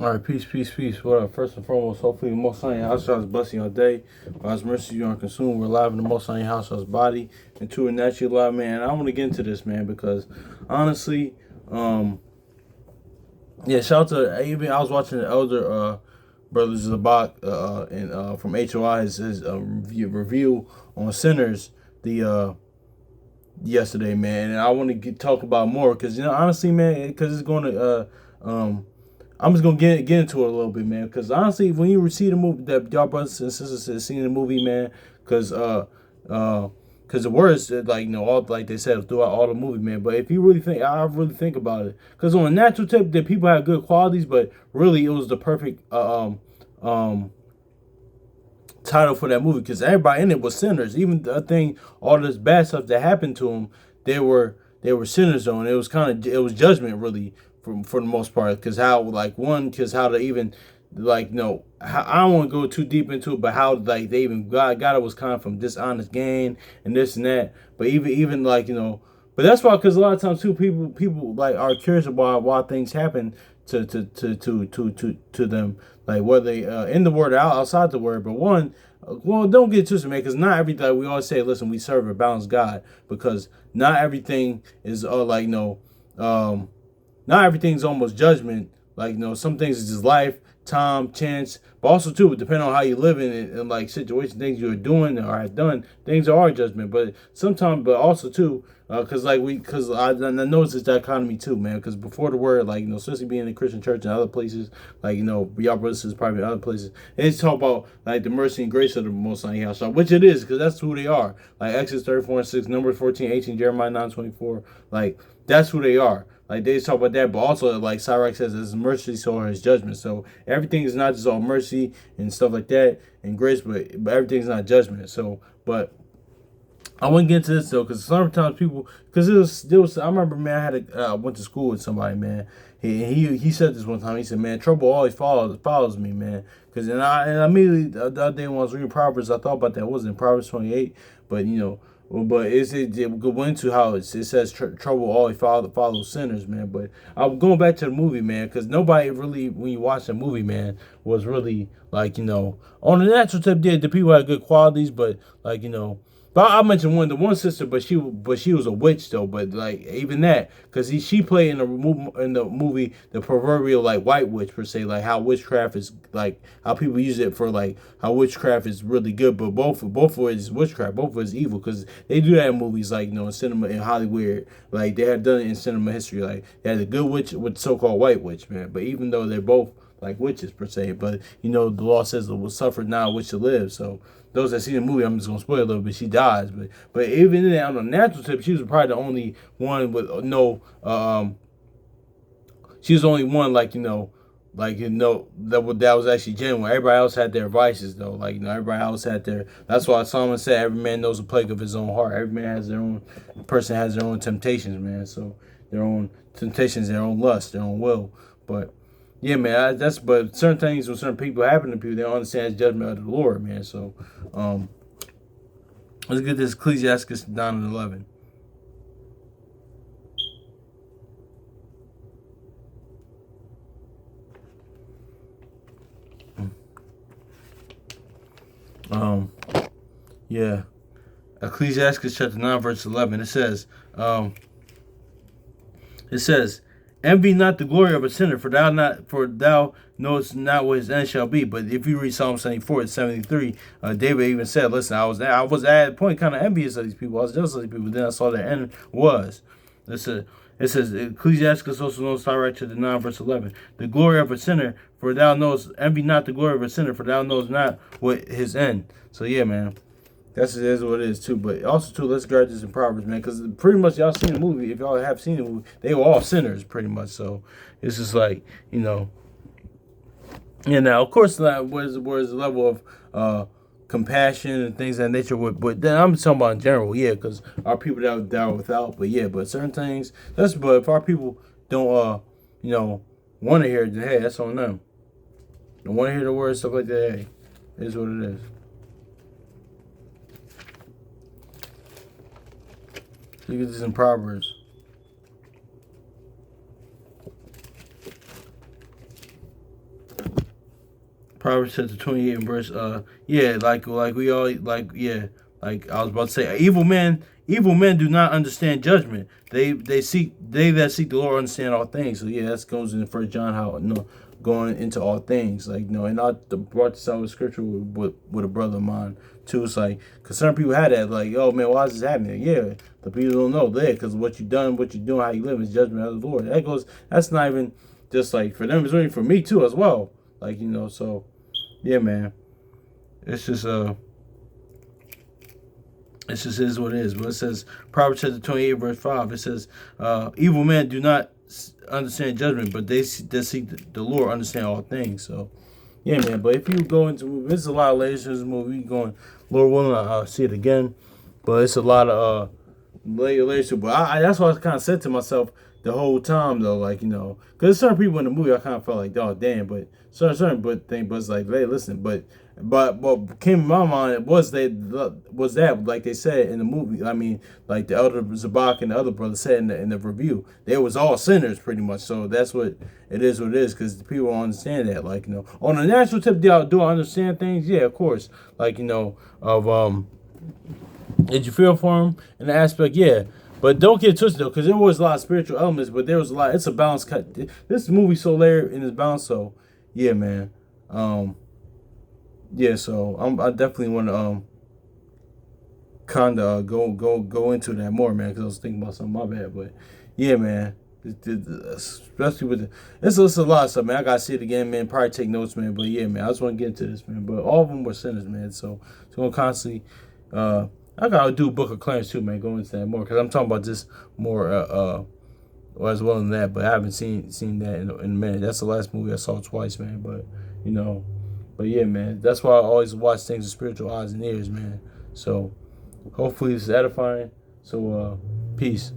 All right, peace, peace, peace. What up? First and foremost, hopefully the Most High house is blessing your day. By His mercy, you are consumed. We're alive in the Most High house's body, and to a natural alive man. I want to get into this, man, because honestly, yeah, shout out to even I was watching the elder brothers Zabak and from HOI his review on sinners the yesterday, man, and I want to talk about more because honestly, man, because it's going to I'm just gonna get into it a little bit, man. Because honestly, when you see the movie, that y'all brothers and sisters have seen the movie, man, because the words like all like they said throughout all the movie, man. But if you really think, I really think about it, because on a natural tip, that people have good qualities, but really it was the perfect title for that movie because everybody in it was sinners. Even the thing, all this bad stuff that happened to them, they were sinners on. It was it was judgment really for the most part because how because how they even I don't want to go too deep into it, but how like they even got it was kind of from dishonest gain and this and that. But even but that's why because a lot of times too people like are curious about why things happen to them, like whether they in the word or outside the word. But one, well, don't get twisted, man, because not everything. Like we always say, listen, we serve a balanced God, because not everything is not everything's almost judgment. Like some things is just life, time, chance, but also too, depending on how you live in it and like situation, things you're doing or have done, things are judgment. But sometimes, but also too, because I noticed this dichotomy too, man. Because before the word, like especially being in the Christian church and other places, like y'all brothers is probably in other places, they talk about like the mercy and grace of the Most High House, which it is, because that's who they are. Like Exodus 34:6, Numbers 14:18, Jeremiah 9:24, like that's who they are. Like they talk about that, but also like Sirach says, "His mercy, so his judgment." So everything is not just all mercy and stuff like that and grace, but everything's not judgment. So, but I want to get into this though, because sometimes people, because there was. I remember, man, I went to school with somebody, man. He said this one time. He said, "Man, trouble always follows me, man." Because and immediately the other day when I was reading Proverbs, I thought about that. It wasn't Proverbs 28, but but it go into how it says trouble always follows sinners, man. But I'm going back to the movie, man, because nobody really, when you watch the movie, man, was really like on the natural tip. Did the people had good qualities, but like but I mentioned the one sister, but she was a witch though. But like even that, because she played in the movie the proverbial like white witch per se, like how witchcraft is like how people use it for like how witchcraft is really good, but both of it is witchcraft, both of it is evil, because they do that in movies like in cinema in Hollywood, like they have done it in cinema history, like they had a good witch with so-called white witch, man. But even though they're both like witches per se, but the law says it will suffer not a witch to live, so those that see the movie, I'm just gonna spoil a little bit. She dies, but even in that, on a natural tip, she was probably the only one with no. She was the only one that was actually genuine. Everybody else had their vices though. Like everybody else had their. That's why Solomon said, "Every man knows the plague of his own heart." Every man has their own. Person has their own temptations, man. So their own temptations, their own lust, their own will. But yeah, man, but certain things when certain people happen to people, they don't understand it's judgment of the Lord, man. So, let's get this Ecclesiastes 9:11. Um, yeah, Ecclesiastes chapter 9 verse 11. It says, "Envy not the glory of a sinner, for thou knowest not what his end shall be." But if you read Psalm 74:73, David even said, "Listen, I was at a point kind of envious of these people. I was jealous of these people. Then I saw their end was." It says Ecclesiastes also knows direct to the 9 verse 11. The glory of a sinner, for thou knowest, envy not the glory of a sinner, for thou knowest not what his end. So yeah, man. That's what it is too. But also too, let's grab this in Proverbs, man, because pretty much y'all seen the movie. If y'all have seen the movie, they were all sinners pretty much. So it's just like And now of course, where's the level of compassion and things of that nature? But then I'm talking about in general, yeah, because our people that are without. But yeah, but certain things. But if our people don't want to hear it, then hey, that's on them. Don't want to hear the words, stuff like that. Hey, it is what it is. Look at this in Proverbs. Proverbs chapter 28 and verse yeah, like we all like yeah, like I was about to say, evil men do not understand judgment. They that seek the Lord understand all things. So yeah, that goes in First John, how going into all things, like and I brought this out with scripture with a brother of mine too. It's like, cause some people had that, like, oh man, why is this happening? Yeah, the people don't know there, cause what you done, what you doing, how you live is judgment of the Lord. That's not even just like for them, it's really for me too as well. Like, so yeah, man. It's just it just is what it is. But it says, Proverbs chapter 28 verse 5. It says, evil men do not understand judgment, but they seek the Lord understand all things. So yeah, man. But if you go into the movie, there's a lot of layers to this movie. You going, Lord willing, I'll see it again. But it's a lot of layers to it. But that's what I kind of said to myself the whole time, though. Like, because certain people in the movie, I kind of felt like, oh damn. But certain thing, but it's like, hey, listen. But what came in my mind was that like they said in the movie. I mean, like the elder Zabak and the other brother said in the review, they was all sinners pretty much. So that's what it is. Because people don't understand that. Like, on a natural tip, do I understand things? Yeah, of course. Like, of did you feel for him in the aspect? Yeah. But don't get twisted though, because there was a lot of spiritual elements, but there was a lot. It's a balance cut. This movie so layered in its balance. So yeah, man. Yeah, so I definitely want to kind of go into that more, man, because I was thinking about something. My bad, but yeah, man. Especially with it's a lot of stuff, man. I gotta see it again, man. Probably take notes, man. But yeah, man, I just want to get into this, man. But all of them were sinners, man. So it's gonna constantly. I gotta do Book of Clarence too, man. Go into that more, because I'm talking about this more or as well than that. But I haven't seen that in a minute. That's the last movie I saw twice, man. But But yeah, man, that's why I always watch things with spiritual eyes and ears, man. So hopefully it's edifying. So peace.